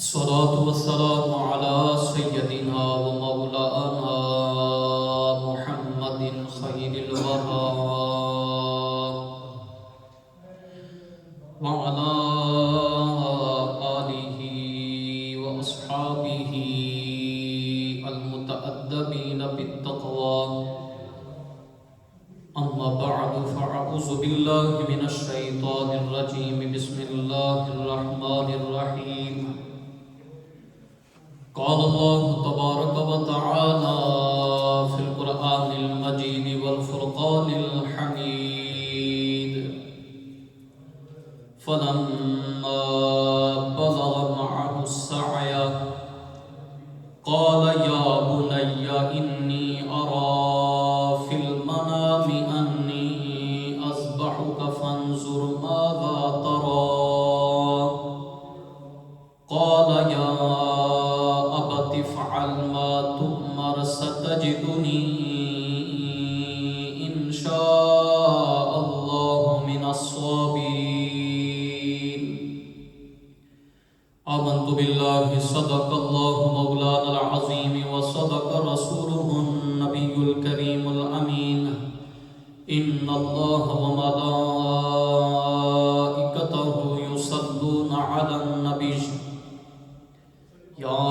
الصلاة والسلام على سيدنا ومولانا محمد خير الورى وعلى آله وأصحابه المتأدبين بالتقوى. أما بعد فأعوذ بالله من الشيطان الرجيم. بسم الله الرحمن الرحيم. قال الله تبارك وتعالى في القرآن المجيد والفرقان الحميد: فلما بلغ معه السعي قال يا بني إني أرى في المنام أني أذبحك فانظر ماذا ترى. قال يا أبت افعل ما تؤمر ستجدني إن شاء الله من الصابرين. آمنت بالله صدق الله مولانا العظيم وصدق رسوله النبي الكريم الأمين. إن الله وملائكته يصلون على النبي يا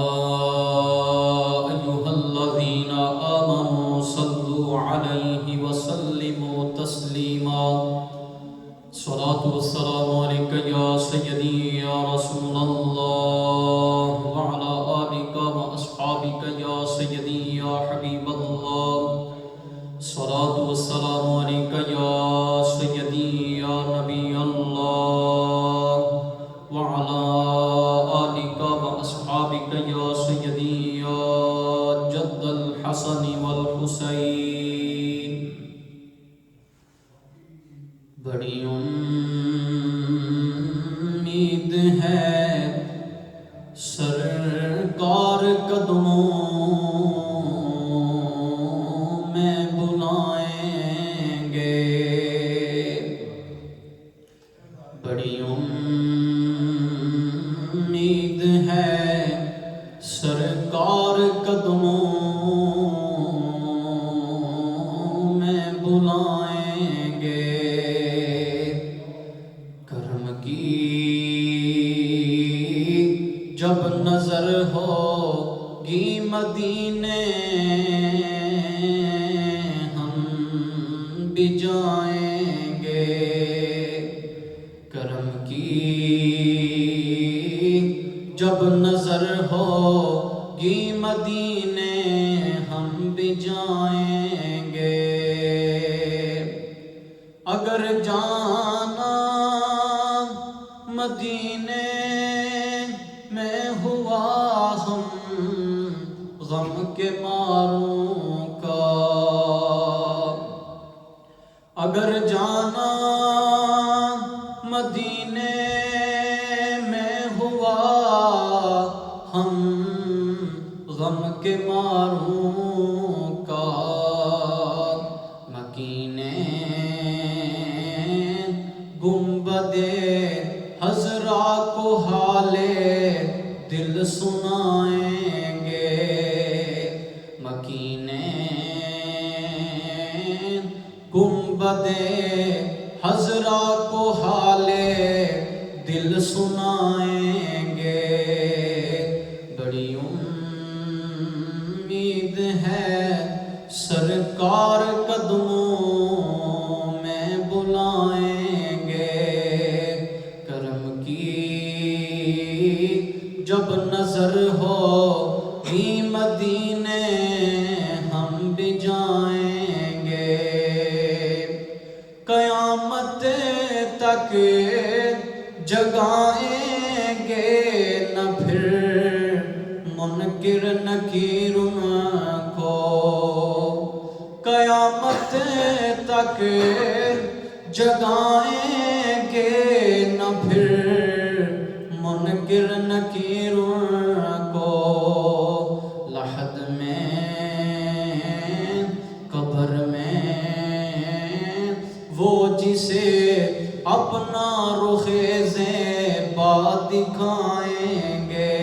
أيها الذين آمنوا صلوا عليه وسلموا تسليما. الصلاة والسلام عليك يا سيدي يا رسول الله وعلى آلك وأصحابك يا سيدي يا حبيب الله. الصلاة والسلام عليك يا سيدي يا نبي الله وعلى آلك وأصحابك يا سيدي يا جد الحسن والحسين. بڑی امید ہے سرکار قدموں میں بلائیں گے. بڑی امید ہے سرکار قدموں میں بلائیں گے. کرم کی جب نظر ہوگی مدینے ہم بھی جائیں گے. کرم کی جب نظر ہوگی مدینے ہم بھی جائیں گے. اگر جانا مدینے میں ہوا ہم غم کے ماروں کا. اگر جانا مدینے میں ہوا ہم غم کے ماروں کا. مکینے گنبد حضرا کو حالے دل سنائیں گے. مکینے گنبد حضرا کو حالے دل سنائیں گے. بڑی امید ہے سرکار قدموں میں بلائیں گے. کرم کی جب نظر ہوگی مدینے ہم بھی جائیں گے. قیامت تک جگائیں گے نہ پھر منکر نکیر کو. قیامت تک جگائیں گے نہ پھر منکر نکیر کو. لحد میں قبر میں وہ جسے اپنا رخ زیبا دکھائیں گے.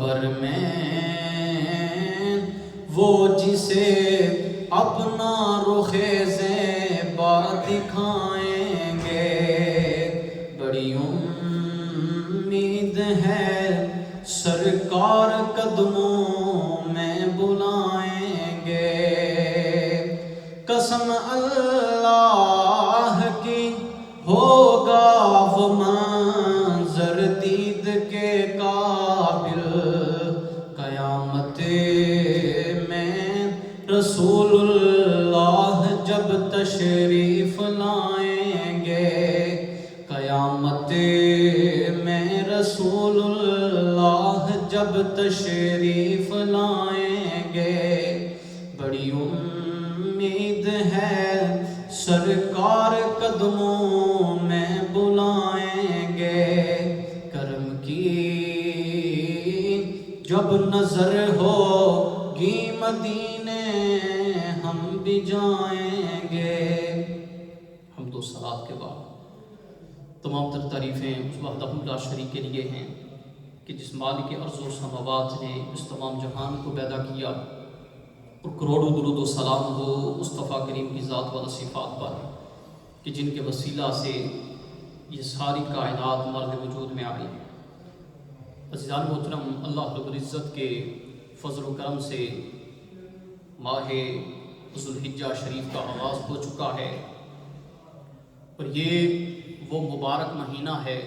قبر میں وہ جسے اپنا رخ زیبا دکھائیں گے، بڑی امید ہے سرکار قدموں میں بلائیں گے۔ قسم اللہ کی ہوگا وہ منظر دید کے قابل، قیامت میں رسول اللہ جب تشریف لائیں گے، قیامت میں رسول اللہ جب تشریف لائیں گے، بڑی امید ہے سرکار قدموں میں بلائیں گے۔ کرم کی جب نظر ہوگی مدینے ہم بھی جائیں گے۔ حمد و صلات کے بعد تمام تر تعریفیں اس وحدہ لا شریک کے لیے ہیں کہ جس مالک ارض و سماوات نے اس تمام جہان کو پیدا کیا، اور کروڑوں درود و سلام ہو مصطفیٰ کریم کی ذات و صفات پر کہ جن کے وسیلہ سے یہ ساری کائنات مرد وجود میں آئی۔ عزیزان محترم، اللہ رب العزت کے فضل و کرم سے ماہ ذو الحجہ شریف کا آغاز ہو چکا ہے، اور یہ وہ مبارک مہینہ ہے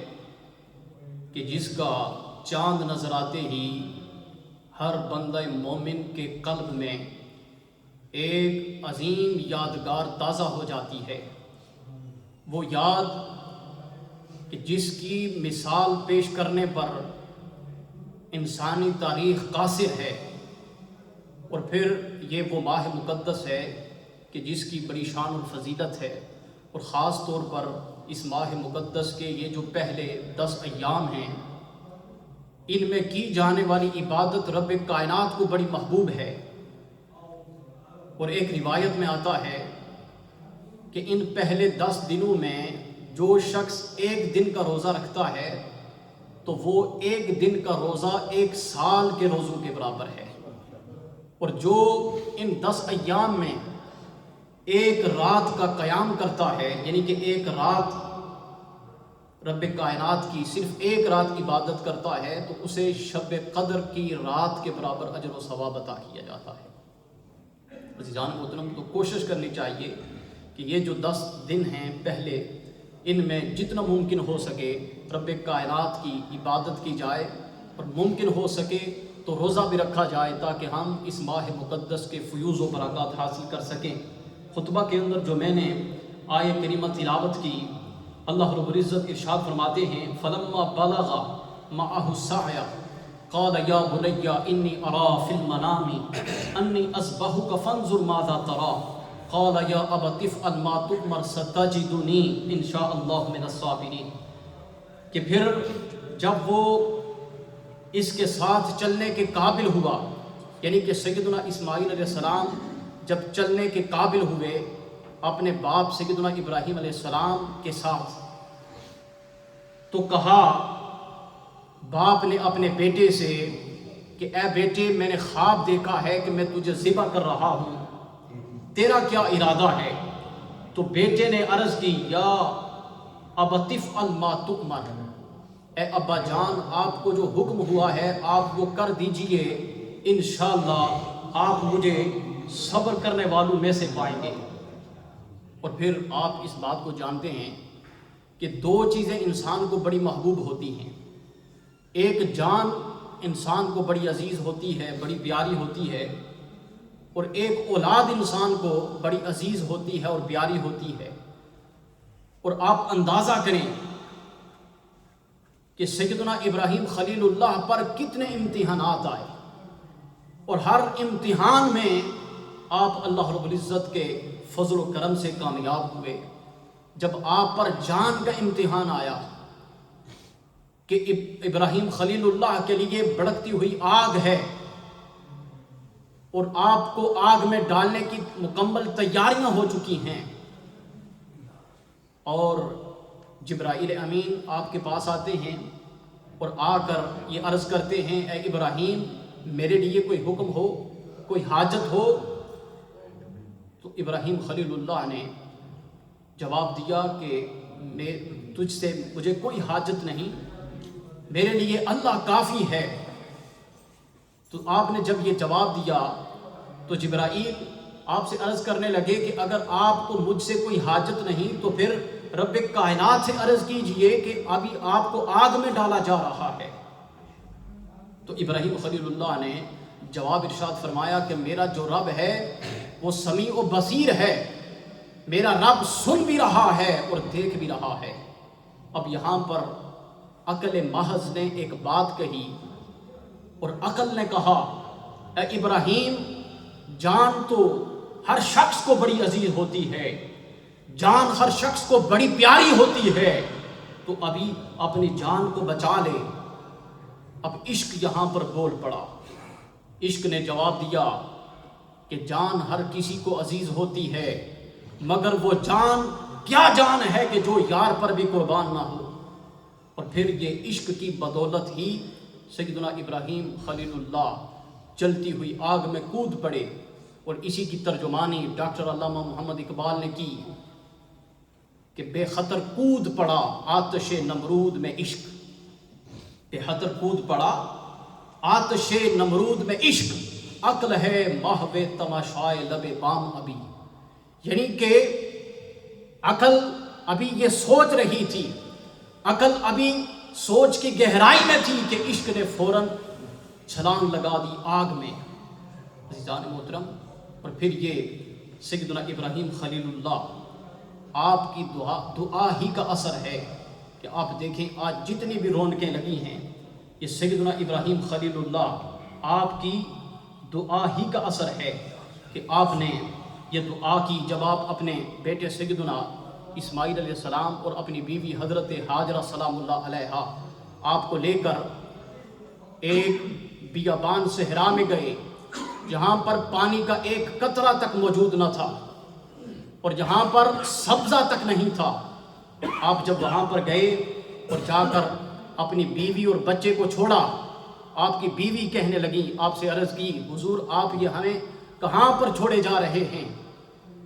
کہ جس کا چاند نظر آتے ہی ہر بندہ مومن کے قلب میں ایک عظیم یادگار تازہ ہو جاتی ہے۔ وہ یاد کہ جس کی مثال پیش کرنے پر انسانی تاریخ قاصر ہے، اور پھر یہ وہ ماہ مقدس ہے کہ جس کی بڑی شان اور فضیلت ہے، اور خاص طور پر اس ماہ مقدس کے یہ جو پہلے 10 ایام ہیں، ان میں کی جانے والی عبادت رب کائنات کو بڑی محبوب ہے۔ اور ایک روایت میں آتا ہے کہ ان پہلے 10 دنوں میں جو شخص ایک دن کا روزہ رکھتا ہے تو وہ ایک دن کا روزہ 1 سال کے روزوں کے برابر ہے، اور جو ان 10 ایام میں ایک رات کا قیام کرتا ہے، یعنی کہ ایک رات رب کائنات کی صرف ایک رات عبادت کرتا ہے، تو اسے شب قدر کی رات کے برابر اجر و ثواب عطا کیا جاتا ہے۔ عزیزان محترم، تو کوشش کرنی چاہیے کہ یہ جو 10 دن ہیں پہلے، ان میں جتنا ممکن ہو سکے رب کائنات کی عبادت کی جائے، اور ممکن ہو سکے تو روزہ بھی رکھا جائے تاکہ ہم اس ماہ مقدس کے فیوز و برکات حاصل کر سکیں۔ خطبہ کے اندر جو میں نے آیہ کریمہ تلاوت کی، اللہ رب العزت ارشاد فرماتے ہیں فَلَمَّا بَلَغَ مَعَهُ السَّعْيَ قَالَ يَا بُنَيَّ إِنِّي أَرَىٰ فِي الْمَنَامِ أَنِّي أَذْبَحُكَ فَانظُرْ مَاذَا تَرَىٰ قَالَ يَا أَبَتِ افْعَلْ مَا تُؤْمَرْ سَتَجِدُنِي إِن شَاءَ اللَّهُ مِنَ الصَّابِرِينَ۔ کہ پھر جب وہ اس کے ساتھ چلنے کے قابل ہوا، یعنی کہ سیدنا اسماعیل علیہ السلام جب چلنے کے قابل ہوئے اپنے باپ سیدنا ابراہیم علیہ السلام کے ساتھ، تو کہا باپ نے اپنے بیٹے سے کہ اے بیٹے، میں نے خواب دیکھا ہے کہ میں تجھے ذبح کر رہا ہوں، تیرا کیا ارادہ ہے؟ تو بیٹے نے عرض کی یا ابت افعل ما تؤمر، اے ابا جان، آپ کو جو حکم ہوا ہے آپ وہ کر دیجئے، انشاءاللہ آپ مجھے صبر کرنے والوں میں سے پائیں گے۔ اور پھر آپ اس بات کو جانتے ہیں کہ 2 چیزیں انسان کو بڑی محبوب ہوتی ہیں، ایک جان انسان کو بڑی عزیز ہوتی ہے، بڑی پیاری ہوتی ہے، اور ایک اولاد انسان کو بڑی عزیز ہوتی ہے اور پیاری ہوتی ہے۔ اور آپ اندازہ کریں کہ سیدنا ابراہیم خلیل اللہ پر کتنے امتحانات آئے، اور ہر امتحان میں آپ اللہ رب العزت کے فضل و کرم سے کامیاب ہوئے۔ جب آپ پر جان کا امتحان آیا کہ ابراہیم خلیل اللہ کے لیے بھڑکتی ہوئی آگ ہے، اور آپ کو آگ میں ڈالنے کی مکمل تیاریاں ہو چکی ہیں، اور جبرائیل امین آپ کے پاس آتے ہیں اور آ کر یہ عرض کرتے ہیں اے ابراہیم میرے لیے کوئی حکم ہو، کوئی حاجت ہو؟ تو ابراہیم خلیل اللہ نے جواب دیا کہ میں تجھ سے مجھے کوئی حاجت نہیں، میرے لیے اللہ کافی ہے۔ تو آپ نے جب یہ جواب دیا تو جبرائیل آپ سے عرض کرنے لگے کہ اگر آپ کو مجھ سے کوئی حاجت نہیں تو پھر رب کائنات سے عرض کیجئے کہ ابھی آپ کو آگ میں ڈالا جا رہا ہے۔ تو ابراہیم خلیل اللہ نے جواب ارشاد فرمایا کہ میرا جو رب ہے وہ سمیع و بصیر ہے، میرا رب سن بھی رہا ہے اور دیکھ بھی رہا ہے۔ اب یہاں پر عقل محض نے ایک بات کہی اور عقل نے کہا اے ابراہیم جان تو ہر شخص کو بڑی عزیز ہوتی ہے، جان ہر شخص کو بڑی پیاری ہوتی ہے، تو ابھی اپنی جان کو بچا لے۔ اب عشق یہاں پر بول پڑا۔ عشق نے جواب دیا کہ جان ہر کسی کو عزیز ہوتی ہے، مگر وہ جان کیا جان ہے کہ جو یار پر بھی قربان نہ ہو۔ اور پھر یہ عشق کی بدولت ہی سیدنا ابراہیم خلیل اللہ چلتی ہوئی آگ میں کود پڑے، اور اسی کی ترجمانی ڈاکٹر علامہ محمد اقبال نے کی کہ بے خطر کود پڑا آتش نمرود میں عشق، بے خطر کود پڑا آتش نمرود میں عشق، عقل ہے محو تماشائے لب بام ابھی۔ یعنی کہ عقل ابھی یہ سوچ رہی تھی، عقل ابھی سوچ کی گہرائی میں تھی کہ عشق نے فوراً چھلانگ لگا دی آگ میں۔ عزیزان محترم، اور پھر یہ سیدنا ابراہیم خلیل اللہ آپ کی دعا ہی کا اثر ہے کہ آپ دیکھیں آج جتنی بھی رونقیں لگی ہیں یہ سیدنا ابراہیم خلیل اللہ آپ کی دعا ہی کا اثر ہے کہ آپ نے یہ دعا کی جب آپ اپنے بیٹے سیدنا اسماعیل علیہ السلام اور اپنی بیوی حضرت ہاجرہ سلام اللہ علیہا آپ کو لے کر ایک بیابان صحرا میں گئے جہاں پر پانی کا ایک قطرہ تک موجود نہ تھا اور جہاں پر سبزہ تک نہیں تھا۔ آپ جب وہاں پر گئے اور جا کر اپنی بیوی اور بچے کو چھوڑا، آپ کی بیوی کہنے لگی، آپ سے عرض کی حضور آپ یہ ہمیں کہاں پر چھوڑے جا رہے ہیں؟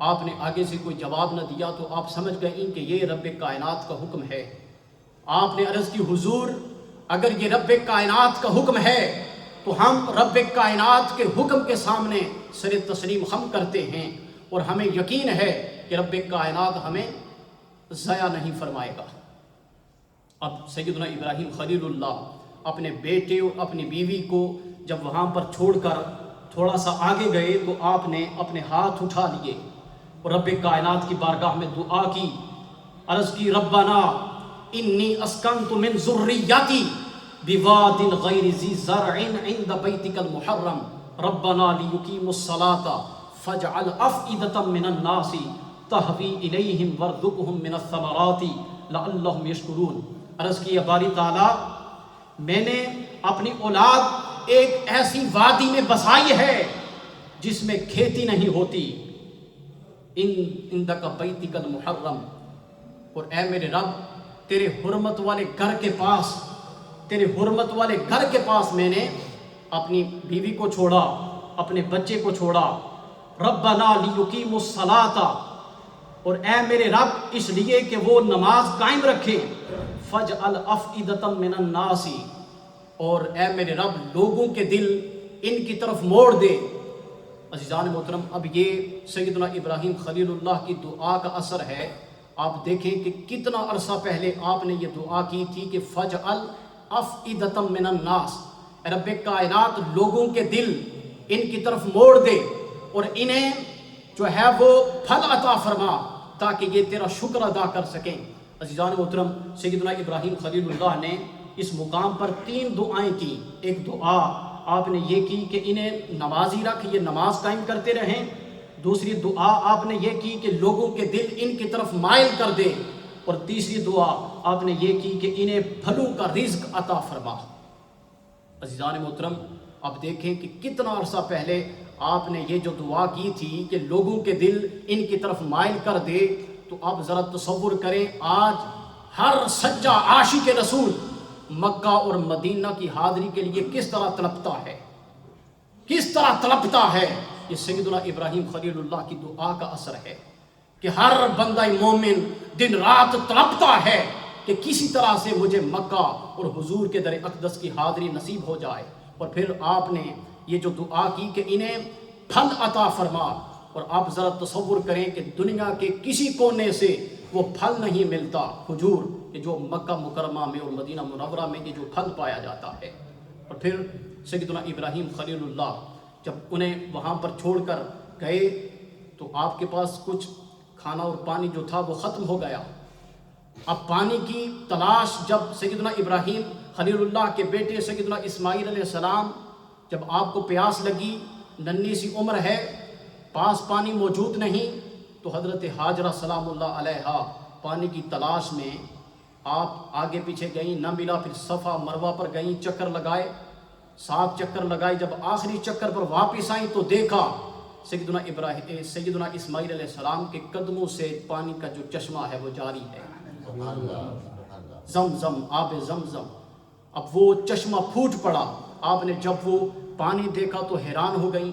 آپ نے آگے سے کوئی جواب نہ دیا تو آپ سمجھ گئیں کہ یہ رب کائنات کا حکم ہے۔ آپ نے عرض کی حضور اگر یہ رب کائنات کا حکم ہے تو ہم رب کائنات کے حکم کے سامنے سر تسلیم خم کرتے ہیں اور ہمیں یقین ہے کہ رب کائنات ہمیں ضائع نہیں فرمائے گا۔ اب سیدنا ابراہیم خلیل اللہ اپنے بیٹے اور اپنی بیوی کو جب وہاں پر چھوڑ کر تھوڑا سا آگے گئے تو آپ نے اپنے ہاتھ اٹھا لیے اور رب کائنات کی بارگاہ میں دعا کی، عرض کی ربنا انی اسکنت من ذریتی بواد غیر ذی زرع عند بیتک المحرم ربنا لیقیموا الصلاۃ فاجعل افئدۃ من الناس تہوی الیہم وارزقہم من الثمرات لعلہم یشکرون۔ عرض کی باری تعالیٰ میں نے اپنی اولاد ایک ایسی وادی میں بسائی ہے جس میں کھیتی نہیں ہوتی، عندک بیتک المحرم، اور اے میرے رب تیرے حرمت والے گھر کے پاس، تیرے حرمت والے گھر کے پاس میں نے اپنی بیوی کو چھوڑا، اپنے بچے کو چھوڑا۔ ربنا لیقیموا الصلاۃ، اور اے میرے رب اس لیے کہ وہ نماز قائم رکھے، فاجعل افئدۃ من الناس، اور اے میرے رب لوگوں کے دل ان کی طرف موڑ دے۔ عزیزان محترم، اب یہ سیدنا ابراہیم خلیل اللہ کی دعا کا اثر ہے۔ آپ دیکھیں کہ کتنا عرصہ پہلے آپ نے یہ دعا کی تھی کہ فاجعل افئدۃ من الناس، اے رب کائنات لوگوں کے دل ان کی طرف موڑ دے اور انہیں جو ہے وہ پھل عطا فرما تاکہ یہ تیرا شکر ادا کر سکیں۔ عزیزان محترم، سیدنا ابراہیم خلیل اللہ نے اس مقام پر 3 دعائیں کی۔ ایک دعا آپ نے یہ کی کہ انہیں نمازی رکھ، یہ نماز قائم کرتے رہیں۔ دوسری دعا آپ نے یہ کی کہ لوگوں کے دل ان کی طرف مائل کر دے، اور تیسری دعا آپ نے یہ کی کہ انہیں پھلوں کا رزق عطا فرما۔ عزیزان محترم، آپ دیکھیں کہ کتنا عرصہ پہلے آپ نے یہ جو دعا کی تھی کہ لوگوں کے دل ان کی طرف مائل کر دے، تو آپ ذرا تصور کریں آج ہر سچا عاشق رسول مکہ اور مدینہ کی حاضری کے لیے کس طرح تڑپتا ہے، کس طرح تڑپتا ہے، یہ سیدنا ابراہیم خلیل اللہ کی دعا کا اثر ہے کہ ہر بندہ مومن دن رات تڑپتا ہے کہ کسی طرح سے مجھے مکہ اور حضور کے در اقدس کی حاضری نصیب ہو جائے۔ اور پھر آپ نے یہ جو دعا کی کہ انہیں پھل عطا فرما، اور آپ ذرا تصور کریں کہ دنیا کے کسی کونے سے وہ پھل نہیں ملتا کھجور کہ جو مکہ مکرمہ میں اور مدینہ منورہ میں یہ جو پھل پایا جاتا ہے۔ اور پھر سیدنا ابراہیم خلیل اللہ جب انہیں وہاں پر چھوڑ کر گئے تو آپ کے پاس کچھ کھانا اور پانی جو تھا وہ ختم ہو گیا۔ اب پانی کی تلاش جب سیدنا ابراہیم خلیل اللہ کے بیٹے سیدنا اسماعیل علیہ السلام جب آپ کو پیاس لگی، ننھی سی عمر ہے، پاس پانی موجود نہیں، تو حضرت حاجرہ سلام اللہ علیہا پانی کی تلاش میں آپ آگے پیچھے گئیں، نہ ملا، پھر صفا مروہ پر گئیں، چکر لگائے، 7 چکر لگائے، جب آخری چکر پر واپس آئیں تو دیکھا سیدنا اسماعیل علیہ السلام کے قدموں سے پانی کا جو چشمہ ہے وہ جاری ہے، زمزم، آب زمزم۔ اب وہ چشمہ پھوٹ پڑا، آپ نے جب وہ پانی دیکھا تو حیران ہو گئیں،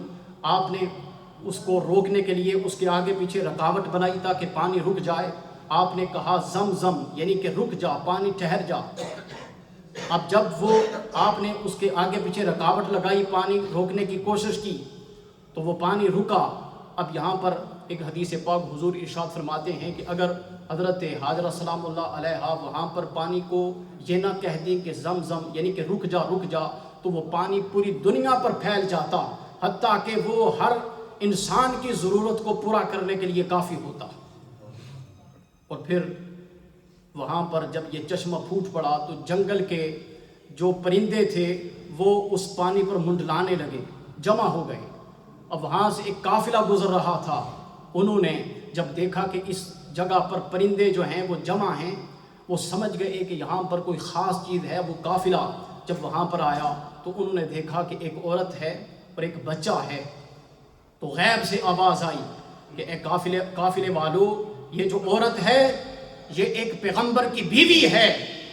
آپ نے اس کو روکنے کے لیے اس کے آگے پیچھے رکاوٹ بنائی تاکہ پانی رک جائے، آپ نے کہا زمزم، یعنی کہ رک جا، پانی ٹھہر جا۔ اب جب وہ آپ نے اس کے آگے پیچھے رکاوٹ لگائی، پانی روکنے کی کوشش کی تو وہ پانی رکا۔ اب یہاں پر ایک حدیث پاک حضور ارشاد فرماتے ہیں کہ اگر حضرت حاجرہ سلام اللہ علیہا وہاں پر پانی کو یہ نہ کہہ دیں کہ زمزم، یعنی کہ رک جا رک جا، تو وہ پانی پوری دنیا پر پھیل جاتا، حتیٰ کہ وہ ہر انسان کی ضرورت کو پورا کرنے کے لیے کافی ہوتا۔ اور پھر وہاں پر جب یہ چشمہ پھوٹ پڑا تو جنگل کے جو پرندے تھے وہ اس پانی پر منڈلانے لگے، جمع ہو گئے۔ اب وہاں سے ایک قافلہ گزر رہا تھا، انہوں نے جب دیکھا کہ اس جگہ پر پرندے جو ہیں وہ جمع ہیں، وہ سمجھ گئے کہ یہاں پر کوئی خاص چیز ہے۔ وہ قافلہ جب وہاں پر آیا تو انہوں نے دیکھا کہ ایک عورت ہے اور ایک بچہ ہے، تو غیب سے آواز آئی کہ اے قافلے والو، یہ جو عورت ہے یہ ایک پیغمبر کی بیوی ہے،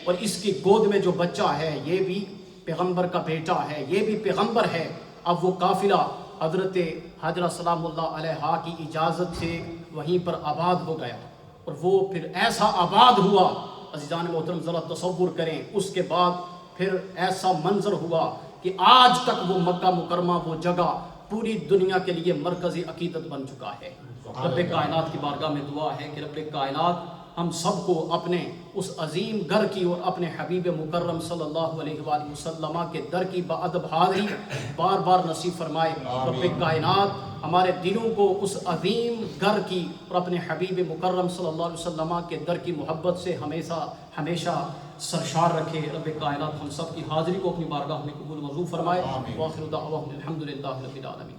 اور اس کی گود میں جو بچہ ہے یہ بھی پیغمبر کا بیٹا ہے، یہ بھی پیغمبر ہے۔ اب وہ قافلہ حضرت حاجرہ سلام اللہ علیہا کی اجازت سے وہیں پر آباد ہو گیا، اور وہ پھر ایسا آباد ہوا، عزیزان محترم ذرا تصور کریں، اس کے بعد پھر ایسا منظر ہوا کہ آج تک وہ مکہ مکرمہ وہ جگہ پوری دنیا کے لیے مرکزی عقیدت بن چکا ہے۔ رب کائنات کی بارگاہ میں دعا ہے کہ رب کائنات ہم سب کو اپنے اس عظیم گھر کی اور اپنے حبیب مکرم صلی اللہ علیہ وآلہ وسلم کے در کی بادب حاضری بار بار نصیب فرمائے۔ رب کائنات ہمارے دلوں کو اس عظیم گھر کی اور اپنے حبیب مکرم صلی اللہ علیہ وسلم کے در کی محبت سے ہمیشہ سرشار رکھے۔ رب کائنات ہم سب کی حاضری کو اپنی بارگاہ میں قبول منظور فرمائے۔ وآخر دعواہم الحمدللہ رب العالمین۔